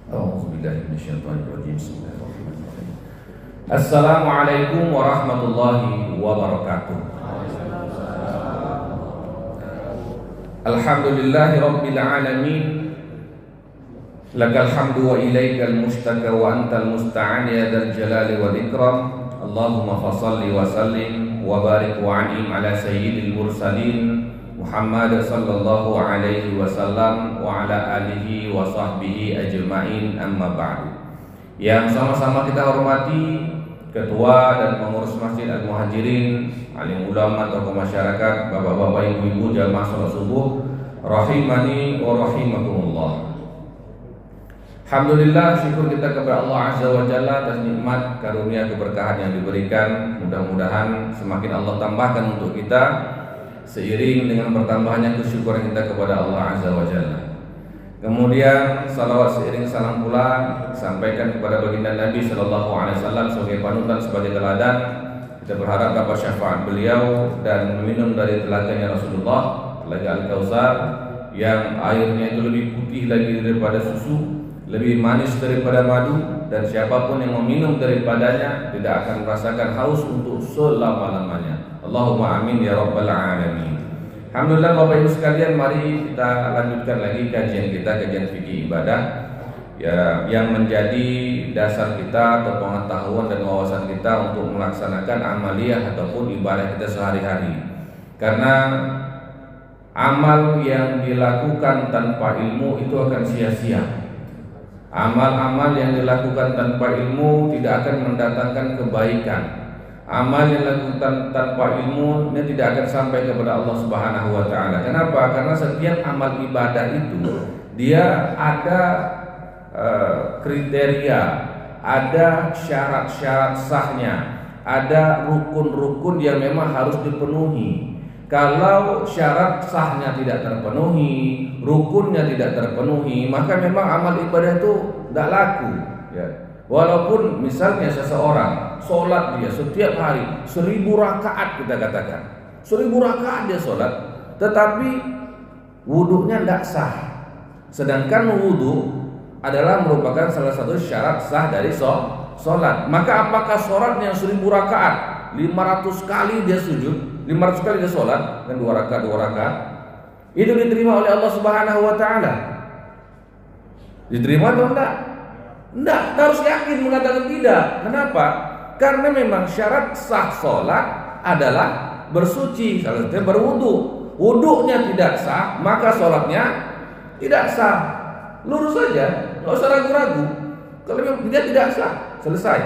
A'udzubillahiminasyaitonirrajim. Bismillahirrahmanirrahim. Assalamualaikum warahmatullahi wabarakatuh. Alhamdulillahi rabbil alamin. Lakal hamdu wa ilaikal mustaka wa antal musta'an ya dzal jalali wal ikram. Allahumma fashalli wa sallim wa barik wa an'im ala sayyidil mursalin Muhammad sallallahu alaihi wasallam wa ala alihi wa sahbihi ajma'in, amma ba'du. Yang sama-sama kita hormati Ketua dan Pengurus Masjid Al-Muhajirin, alim ulama, tokoh masyarakat, bapak-bapak, ibu-ibu, jamaah salat subuh rahimani wa rahimakumullah. Alhamdulillah, syukur kita kepada Allah Azza wa Jalla atas nikmat karunia keberkahan yang diberikan. Mudah-mudahan semakin Allah tambahkan untuk kita seiring dengan bertambahnya kesyukuran kita kepada Allah Azza wa Jalla. Kemudian salawat seiring salam pula sampaikan kepada baginda Nabi sallallahu alaihi wasallam sebagai panutan, sebagai teladan. Kita berharap dapat syafaat beliau dan meminum dari teladannya Rasulullah, telaga Al-Kautsar yang airnya itu lebih putih lagi daripada susu, lebih manis daripada madu, dan siapapun yang meminum daripadanya tidak akan merasakan haus untuk selama-lamanya. Allahumma amin ya rabbal alamin. Alhamdulillah Bapak Ibu sekalian, mari kita lanjutkan lagi kajian kita, kajian fikih ibadah ya, yang menjadi dasar kita atau pengetahuan dan wawasan kita untuk melaksanakan amaliyah ataupun ibadah kita sehari-hari. Karena amal yang dilakukan tanpa ilmu itu akan sia-sia. Amal-amal yang dilakukan tanpa ilmu tidak akan mendatangkan kebaikan. Amal yang dilakukan tanpa ilmu ini tidak akan sampai kepada Allah Subhanahu wa taala. Kenapa? Karena setiap amal ibadah itu dia ada kriteria, ada syarat-syarat sahnya, ada rukun-rukun yang memang harus dipenuhi. Kalau syarat sahnya tidak terpenuhi, rukunnya tidak terpenuhi, maka memang amal ibadah itu tidak laku ya. Walaupun misalnya seseorang sholat dia setiap hari 1000 rakaat, kita katakan 1000 rakaat dia sholat, tetapi wudhunya tidak sah. Sedangkan wudhu adalah merupakan salah satu syarat sah dari sholat. Maka apakah sholatnya 1000 rakaat 500 kali dia sujud, 500 kali dia sholat, dan 2 rakaat itu diterima oleh Allah Subhanahu wa taala? Diterima atau enggak? Enggak, kita harus yakin mengatakan tidak. Kenapa? Karena memang syarat sah sholat adalah bersuci, salah satunya berwudu. Wudunya tidak sah, maka sholatnya tidak sah. Lurus saja, nggak usah ragu-ragu. Kalau memang dia tidak sah, selesai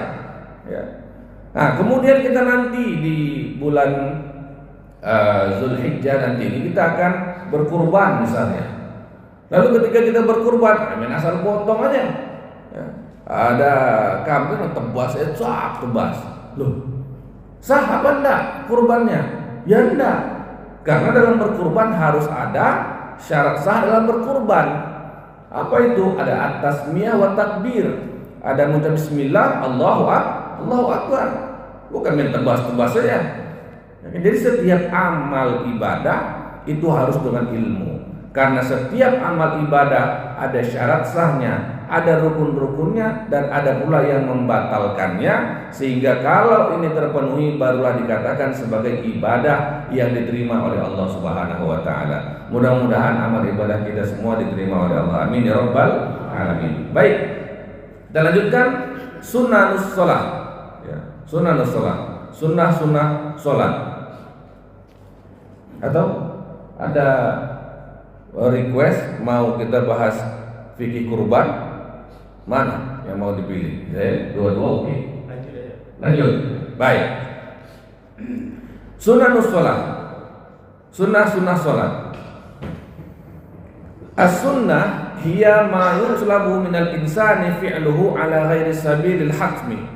ya. Nah, kemudian kita nanti di bulan Zulhijjah nanti ini kita akan berkurban misalnya. Lalu ketika kita berkurban, asal potong aja ya. Ada kambing yang tebas, tebas. Loh, sah apa enggak kurbannya? Ya enggak. Karena dalam berkurban harus ada syarat sah dalam berkurban. Apa itu? Ada at-tasmiyah wa takbir. Ada mengucap bismillah, Allahu Akbar. Bukan main tebas-tebas saja. Jadi setiap amal ibadah itu harus dengan ilmu. Karena setiap amal ibadah ada syarat sahnya, ada rukun-rukunnya, dan ada pula yang membatalkannya. Sehingga kalau ini terpenuhi barulah dikatakan sebagai ibadah yang diterima oleh Allah Subhanahu wa taala. Mudah-mudahan amal ibadah kita semua diterima oleh Allah. Amin ya rabbal alamin. Baik, kita lanjutkan sunnahus shalah ya, sunnahus shalah, sunnah-sunnah salat. Atau ada request mau kita bahas fikih kurban, mana yang mau dipilih? Dua-dua oke. Lanjut. Baik. Sunnahus shalah, sunnah salat. As-sunnah hiya ma yutlabu minal insani fi'luhu ala ghairi sabilil hatmi.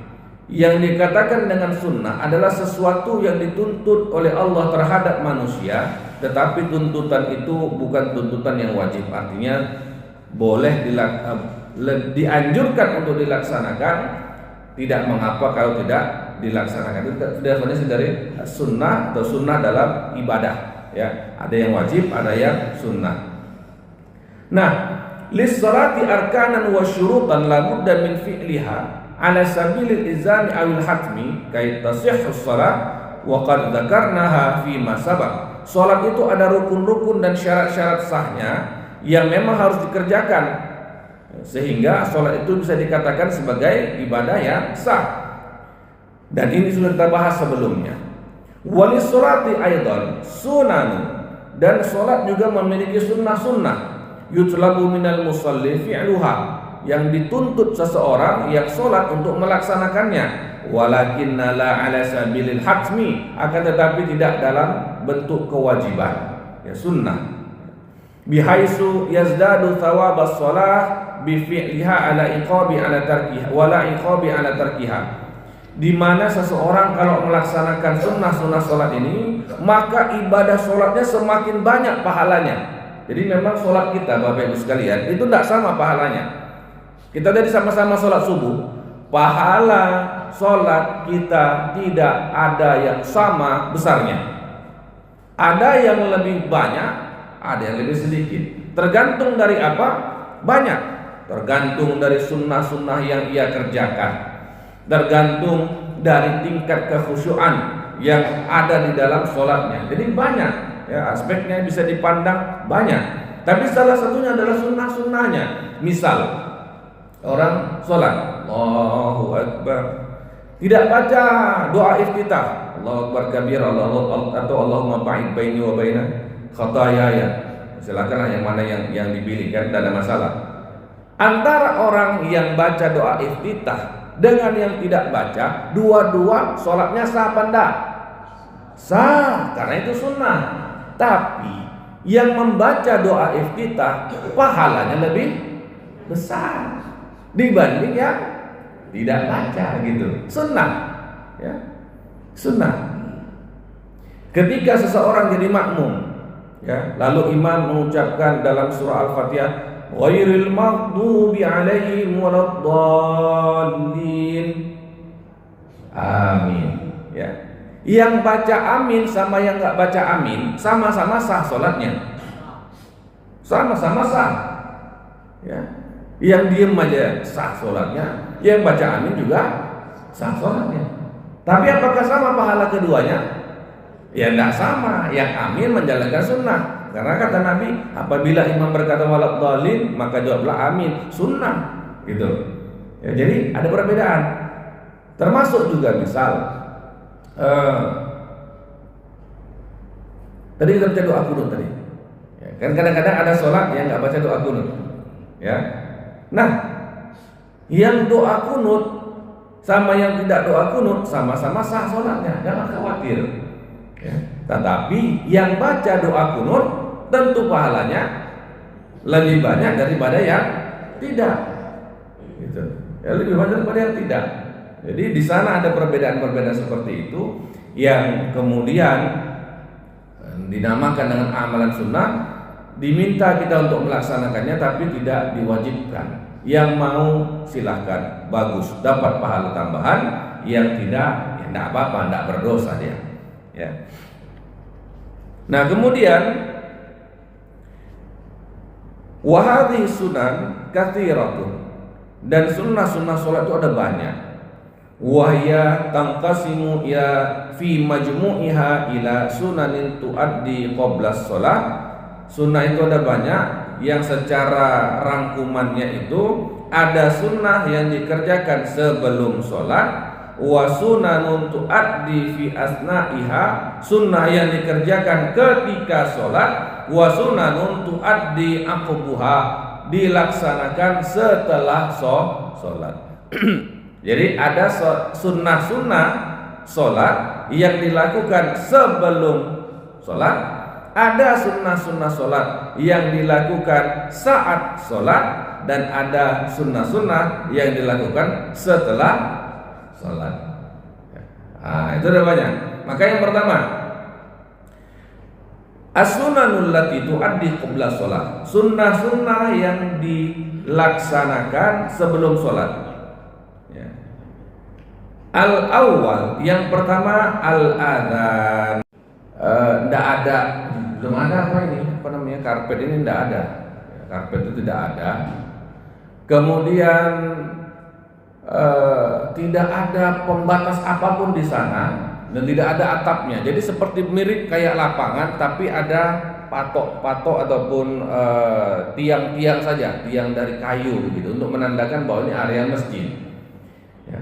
Yang dikatakan dengan sunnah adalah sesuatu yang dituntut oleh Allah terhadap manusia, tetapi tuntutan itu bukan tuntutan yang wajib. Artinya boleh dianjurkan untuk dilaksanakan, tidak mengapa kalau tidak dilaksanakan. Itu definisi dari sunnah atau sunnah dalam ibadah ya. Ada yang wajib, ada yang sunnah. Nah, lis-salati arkanan wa syurutan la budda min fi'liha ala sabilil izami awil hatmi kait tasihhu shalah wa qad dzakarnaha fi ma sabaq. Salat itu ada rukun-rukun dan syarat-syarat sahnya yang memang harus dikerjakan sehingga salat itu bisa dikatakan sebagai ibadah yang sah. Dan ini sudah kita bahas sebelumnya. Walis salati aidan sunan, dan salat juga memiliki sunnah-sunnah. Yutlabu minal musalli fi'luha, yang dituntut seseorang yang salat untuk melaksanakannya. Walakinna la ala sabilil hatmi, akan tetapi tidak dalam bentuk kewajiban, ya sunnah. Bihaisu yazdadu thawabas shalah bi fi'liha ala iqabi ala tarkiha wala iqabi ala tarkiha. Di mana seseorang kalau melaksanakan sunnah-sunnah sholat ini, maka ibadah sholatnya semakin banyak pahalanya. Jadi memang sholat kita, Bapak Ibu sekalian, itu tidak sama pahalanya. Kita tadi sama-sama sholat subuh, pahala sholat kita tidak ada yang sama besarnya. Ada yang lebih banyak, ada yang lebih sedikit. Tergantung dari apa? Banyak. Tergantung dari sunnah-sunnah yang ia kerjakan, tergantung dari tingkat kekhusyuan yang ada di dalam sholatnya. Jadi banyak, ya, aspeknya bisa dipandang banyak. Tapi salah satunya adalah sunnah-sunnahnya. Misal orang sholat, Allahu Akbar, tidak baca doa iftitah, Allahu Akbar kabir, atau Allahumma ba'id baini wa baina khataayaya. Silakan yang mana yang dipilih, kan tidak ada masalah. Antara orang yang baca doa iftitah dengan yang tidak baca, dua-dua sholatnya sah apa enggak? Sah, karena itu sunnah. Tapi yang membaca doa iftitah pahalanya lebih besar dibanding yang tidak baca, gitu. Sunnah, ya, sunnah. Ketika seseorang jadi makmum, ya, lalu imam mengucapkan dalam surah Al-Fatihah, ghairil maghdubi alaihim waladdallin, amin, ya. Yang baca amin sama yang enggak baca amin sama-sama sah salatnya. Sama-sama sah. Ya. Yang diem aja sah salatnya, yang baca amin juga sah salatnya. Tapi apakah sama pahala keduanya? Ya enggak sama. Yang amin menjalankan sunnah. Karena kata Nabi, apabila imam berkata waladdallin, maka jawablah amin, sunnah, gitu. Ya, jadi ada perbedaan. Termasuk juga misal, tadi kita baca doa kunut tadi. Ya, kan kadang-kadang ada sholat yang nggak baca doa kunut. Ya, nah, yang doa kunut sama yang tidak doa kunut sama-sama sah sholatnya, jangan khawatir. Ya. Tetapi yang baca doa kunut tentu pahalanya lebih banyak daripada yang tidak, gitu. Ya, lebih banyak daripada yang tidak. Jadi di sana ada perbedaan-perbedaan seperti itu yang kemudian dinamakan dengan amalan sunnah. Diminta kita untuk melaksanakannya, tapi tidak diwajibkan. Yang mau silahkan, bagus, dapat pahala tambahan. Yang tidak, ya tidak apa-apa, tidak berdosa dia. Ya. Nah kemudian wahadhi sunan kathiratun, dan sunnah-sunnah sholat itu ada banyak. Wahya tangkasimu ya fi majmu'iha ila sunanin tuaddi qablas sholat. Sunnah itu ada banyak, yang secara rangkumannya itu ada sunnah yang dikerjakan sebelum sholat, wa sunanun tuaddi fi asna'iha, sunnah yang dikerjakan ketika sholat, wa sunanun tuaddi aqbuha, dilaksanakan setelah sholat. Jadi ada sunnah-sunnah sholat yang dilakukan sebelum sholat, ada sunnah-sunnah sholat yang dilakukan saat sholat, dan ada sunnah-sunnah yang dilakukan setelah sholat. Nah, itu ada banyak. Maka yang pertama, as-sunanul lati tuaddi qabla sholat, sunnah-sunnah yang dilaksanakan sebelum sholat. Ya. Al-awwal, yang pertama al-adhan. Tidak ada, belum ada apa ini, apa namanya, karpet ini tidak ada. karpet itu tidak ada. Kemudian tidak ada pembatas apapun di sana dan tidak ada atapnya. Jadi seperti mirip kayak lapangan, tapi ada patok-patok ataupun tiang-tiang saja, tiang dari kayu gitu untuk menandakan bahwa ini area masjid. Ya.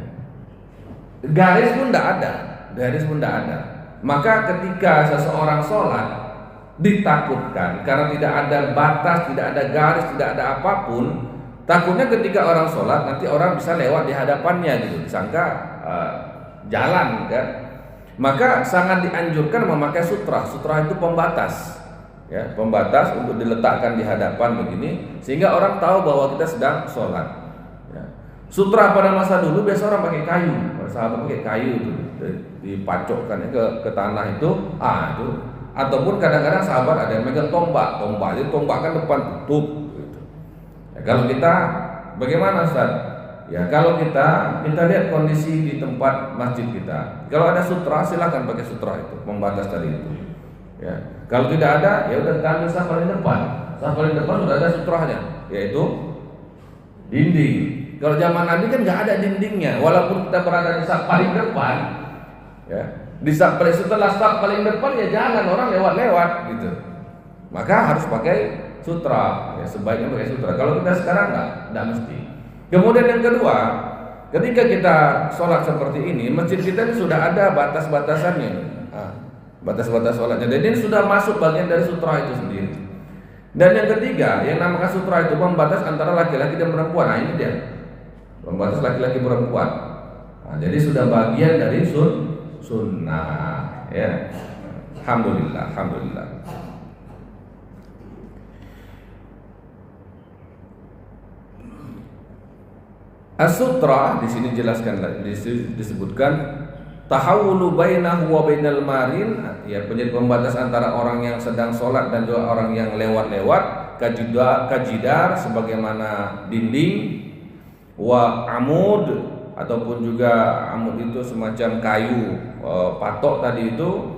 Garis pun tidak ada. Maka ketika seseorang sholat ditakutkan karena tidak ada batas, tidak ada garis, tidak ada apapun. Takutnya ketika orang sholat nanti orang bisa lewat di hadapannya gitu, disangka jalan kan. Maka sangat dianjurkan memakai sutra. Sutra itu pembatas, ya, pembatas untuk diletakkan di hadapan begini sehingga orang tahu bahwa kita sedang sholat. Ya. Sutra pada masa dulu biasa orang pakai kayu, sahabat pakai kayu itu dipacokkan ke tanah itu, itu. Ataupun kadang-kadang sahabat ada yang megang tombak, itu tombak kan depan tutup. Gitu. Ya, kalau kita bagaimana Ustaz? Ya kalau kita lihat kondisi di tempat masjid kita, kalau ada sutra silakan pakai sutra itu, pembatas tadi itu. Ya, kalau tidak ada ya udah ambil saf paling depan. Saf paling depan sudah ada sutranya, yaitu dinding. Kalau zaman Nabi kan nggak ada dindingnya, walaupun kita berada di saf paling depan, ya di saf paling setelah saf paling depan ya jangan orang lewat-lewat gitu. Maka harus pakai sutra, ya sebaiknya pakai sutra. Kalau kita sekarang nggak mesti. Kemudian yang kedua, ketika kita sholat seperti ini, masjid kita ini sudah ada batas-batasannya, batas-batas sholatnya. Dan ini sudah masuk bagian dari sutra itu sendiri. Dan yang ketiga, yang namakan sutra itu pembatas antara laki-laki dan perempuan. Nah ini dia, pembatas laki-laki perempuan. Nah, jadi sudah bagian dari sunnah. Ya, alhamdulillah. As-sutra di sini disebutkan tahawulu bainahu wa bainal marin, ya menjadi pembatas antara orang yang sedang sholat dan juga orang yang lewat-lewat, kajidar sebagaimana dinding, wa amud ataupun juga amud itu semacam kayu patok tadi itu,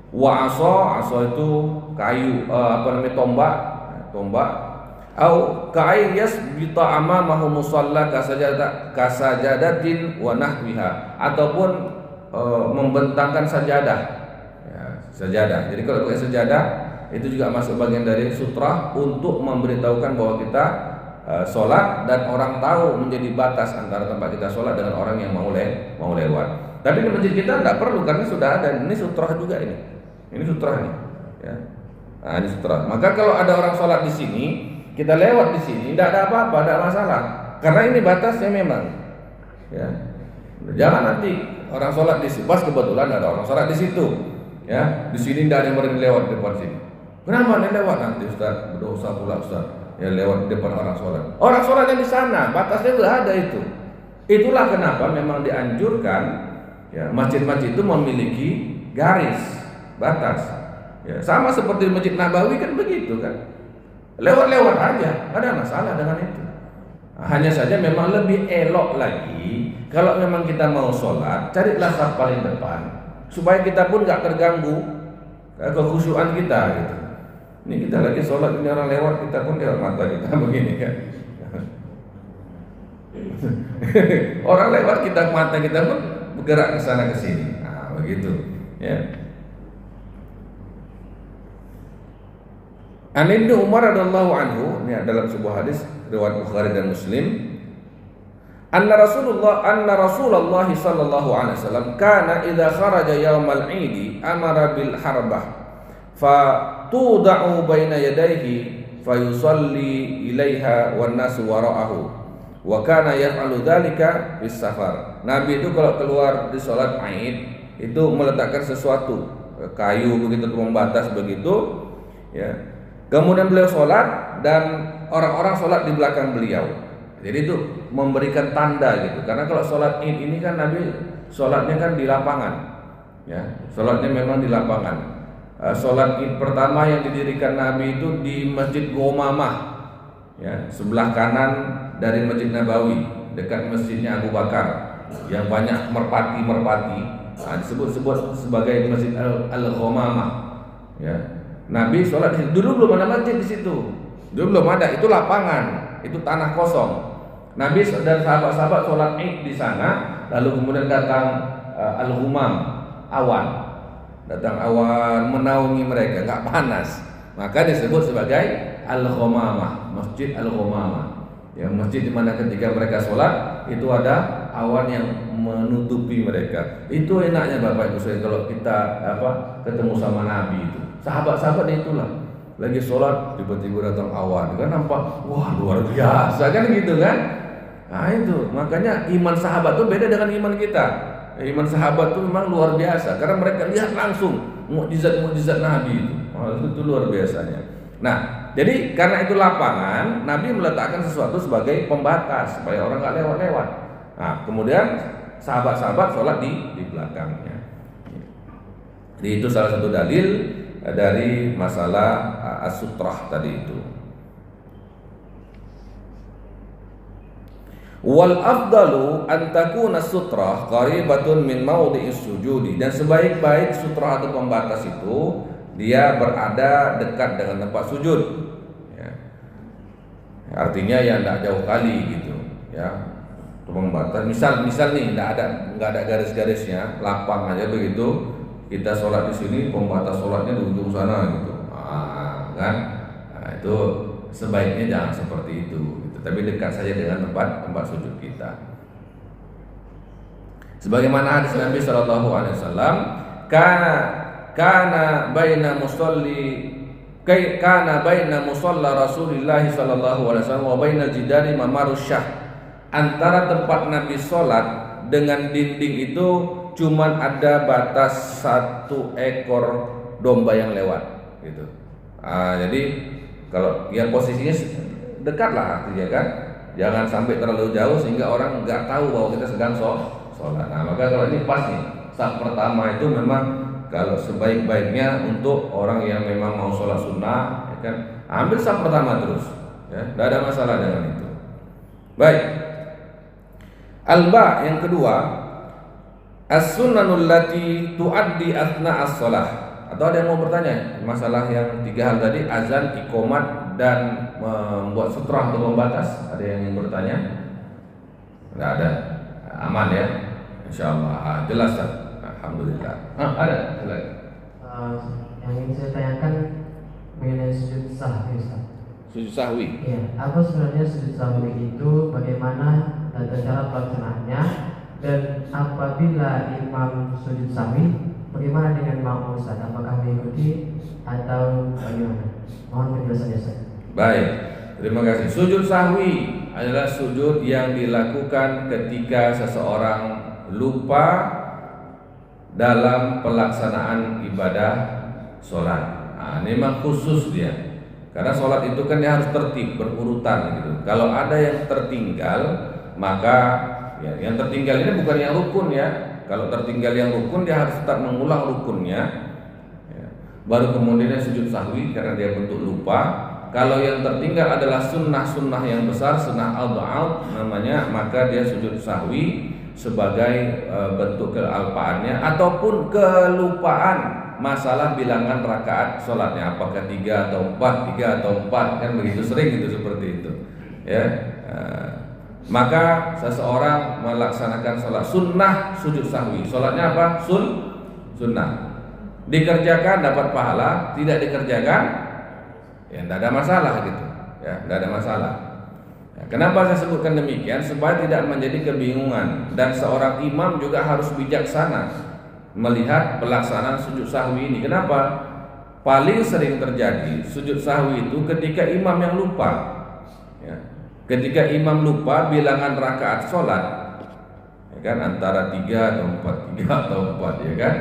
wa aso itu kayu tombak au ka'ayyas bita amamahu musalla kasajadatin wa nahwiha, ataupun membentangkan sajadah. Ya, sajadah. Jadi kalau pakai sajadah itu juga masuk bagian dari sutra untuk memberitahukan bahwa kita sholat dan orang tahu menjadi batas antara tempat kita sholat dengan orang yang mau lewat. Tapi di masjid kita tidak perlu karena sudah ada. Ini sutra juga ini. Ini sutra ini. Ya. Nah, ini sutra. Maka kalau ada orang sholat di sini, kita lewat di sini, tidak ada apa-apa, tidak masalah. Karena ini batasnya memang. Ya. Jangan nanti orang sholat di situ, pas kebetulan ada orang sholat di situ. Ya, di sini tidak ada yang berani lewat di depan sini. Kenapa nih lewat nanti Ustaz? Berdosa pula Ustaz. Ya lewat di depan orang sholat. Orang sholatnya di sana, batasnya sudah ada itu. Itulah kenapa memang dianjurkan ya masjid-masjid itu memiliki garis batas. Ya, sama seperti Masjid Nabawi kan begitu kan. Lewat-lewat aja, ada masalah dengan itu. Nah, hanya saja memang lebih elok lagi kalau memang kita mau sholat, carilah saf paling depan supaya kita pun nggak terganggu kekhusyuan kita gitu. Ini kita lagi sholat, ini orang lewat, kita pun lewat mata kita begini kan. Orang lewat mata kita pun bergerak ke sana ke sini. Nah, begitu ya. An Ibnu Umar radhiyallahu anhu, ini dalam sebuah hadis riwayat Bukhari dan Muslim, anna Rasulullah sallallahu alaihi wasallam kana idza kharaja yaumal 'idi amara bil harbah fa tuda'u baina yadayhi fa yusalli ilaiha wan nasu wara'ahu wa kana yaf'alu dzalika bis safar. Nabi itu kalau keluar di salat Id itu meletakkan sesuatu, kayu begitu pembatas begitu ya. Kemudian beliau sholat dan orang-orang sholat di belakang beliau. Jadi itu memberikan tanda gitu. Karena kalau sholat Id ini kan Nabi sholatnya kan di lapangan, ya. Sholatnya memang di lapangan. Sholat Id pertama yang didirikan Nabi itu di Masjid Gomamah, ya, sebelah kanan dari Masjid Nabawi, dekat masjidnya Abu Bakar, yang banyak merpati-merpati. Nah, disebut sebagai Masjid Al-Gomamah, ya. Nabi sholat di situ. Dulu belum ada masjid di situ. Dulu belum ada, itu lapangan, itu tanah kosong. Nabi dan sahabat-sahabat sholat Id di sana, lalu kemudian datang al-Ghumam, awan. Datang awan menaungi mereka, nggak panas. Maka disebut sebagai al-Ghamamah, Masjid al-Ghamamah. Ya, masjid di mana ketika mereka sholat itu ada awan yang menutupi mereka. Itu enaknya Bapak Ibu sekalian kalau kita ketemu sama Nabi itu. Sahabat-sahabat itulah lagi sholat tiba-tiba datang awan, kan nampak wah luar biasa kan gitu kan. Nah itu makanya iman sahabat itu beda dengan iman kita. Iman sahabat itu memang luar biasa karena mereka lihat langsung mukjizat-mukjizat Nabi itu. Itu luar biasanya. Nah, jadi karena itu lapangan, Nabi meletakkan sesuatu sebagai pembatas supaya orang nggak lewat-lewat. Nah, kemudian sahabat-sahabat sholat di belakangnya. Jadi itu salah satu dalil dari masalah as-sutrah tadi itu. Wal afdalu an takuna sutrah qaribatun min mawdi'is sujudi, dan sebaik-baik sutrah atau pembatas itu dia berada dekat dengan tempat sujud ya. Artinya ya tidak jauh kali gitu ya. Pembatas misal nih nggak ada garis-garisnya, lapang aja begitu. Kita sholat di sini, pembatas sholatnya di ujung sana gitu. Kan? Nah, itu sebaiknya jangan seperti itu gitu. Tapi dekat saja dengan tempat sujud kita. Sebagaimana hadis Nabi sallallahu alaihi wasallam, kana baina musalla Rasulillah sallallahu alaihi wasallam wa bainal jidari mamarusyah. Antara tempat Nabi sholat dengan dinding itu cuman ada batas 1 ekor domba yang lewat gitu. Jadi kalau ya posisinya dekat lah artinya kan, jangan sampai terlalu jauh sehingga orang nggak tahu bahwa kita sedang sholat. Nah maka kalau ini pas nih, saat pertama itu memang kalau sebaik-baiknya untuk orang yang memang mau sholat sunnah ya kan, ambil saat pertama terus ya, nggak ada masalah dengan itu. Baik, alba yang kedua, as-sunnanul lati tuaddi athna as-shalah. Atau ada yang mau bertanya masalah yang 3 hal tadi, azan, iqomat, dan membuat sutrah atau pembatas? Ada yang ingin bertanya? Tidak ada, aman ya, insyaallah. Jelas kan? Alhamdulillah. Ada? Yang ingin saya tanyakan mengenai sujud sahwi, Ustaz. Sujud sahwi? Iya. Apa sebenarnya sujud sahwi itu? Bagaimana tata cara pelaksanaannya? Dan apabila imam sujud sahwi, bagaimana dengan makmum, Ustaz? Apakah mengikuti atau bagaimana? Mohon penjelasannya, Ustaz. Baik, terima kasih. Sujud sahwi adalah sujud yang dilakukan ketika seseorang lupa dalam pelaksanaan ibadah sholat. Nah, ini memang khusus dia, karena sholat itu kan dia harus tertib, berurutan gitu. Kalau ada yang tertinggal, maka ya, yang tertinggal ini bukan yang rukun ya. Kalau tertinggal yang rukun, dia harus tetap mengulang rukunnya ya. Baru kemudian dia sujud sahwi karena dia bentuk lupa. Kalau yang tertinggal adalah sunnah-sunnah yang besar, sunnah al-ba'ad namanya, maka dia sujud sahwi sebagai bentuk kealpaannya ataupun kelupaan masalah bilangan rakaat sholatnya, apakah 3 atau 4 kan begitu, sering itu seperti itu ya. Maka seseorang melaksanakan sholat sunnah sujud sahwi, sholatnya apa? Sunnah, dikerjakan dapat pahala, tidak dikerjakan ya tidak ada masalah gitu ya, tidak ada masalah. Kenapa saya sebutkan demikian? Supaya tidak menjadi kebingungan, dan seorang imam juga harus bijaksana melihat pelaksanaan sujud sahwi ini. Kenapa? Paling sering terjadi sujud sahwi itu ketika imam yang lupa ya. Ketika imam lupa bilangan rakaat sholat ya kan, antara 3 atau 4 ya kan.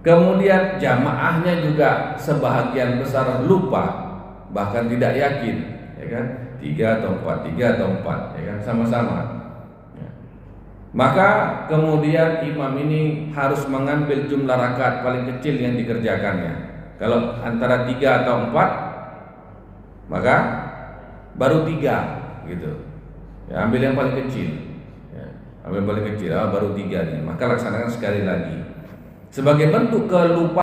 Kemudian jamaahnya juga sebahagian besar lupa, bahkan tidak yakin ya kan, 3 atau 4 ya kan, sama-sama ya. Maka kemudian imam ini harus mengambil jumlah rakaat paling kecil yang dikerjakannya. Kalau antara 3 atau 4, maka baru 3 gitu ya, ambil yang paling kecil ya. Ambil yang paling kecil baru 3 nih, maka laksanakan sekali lagi sebagai bentuk kelupaan.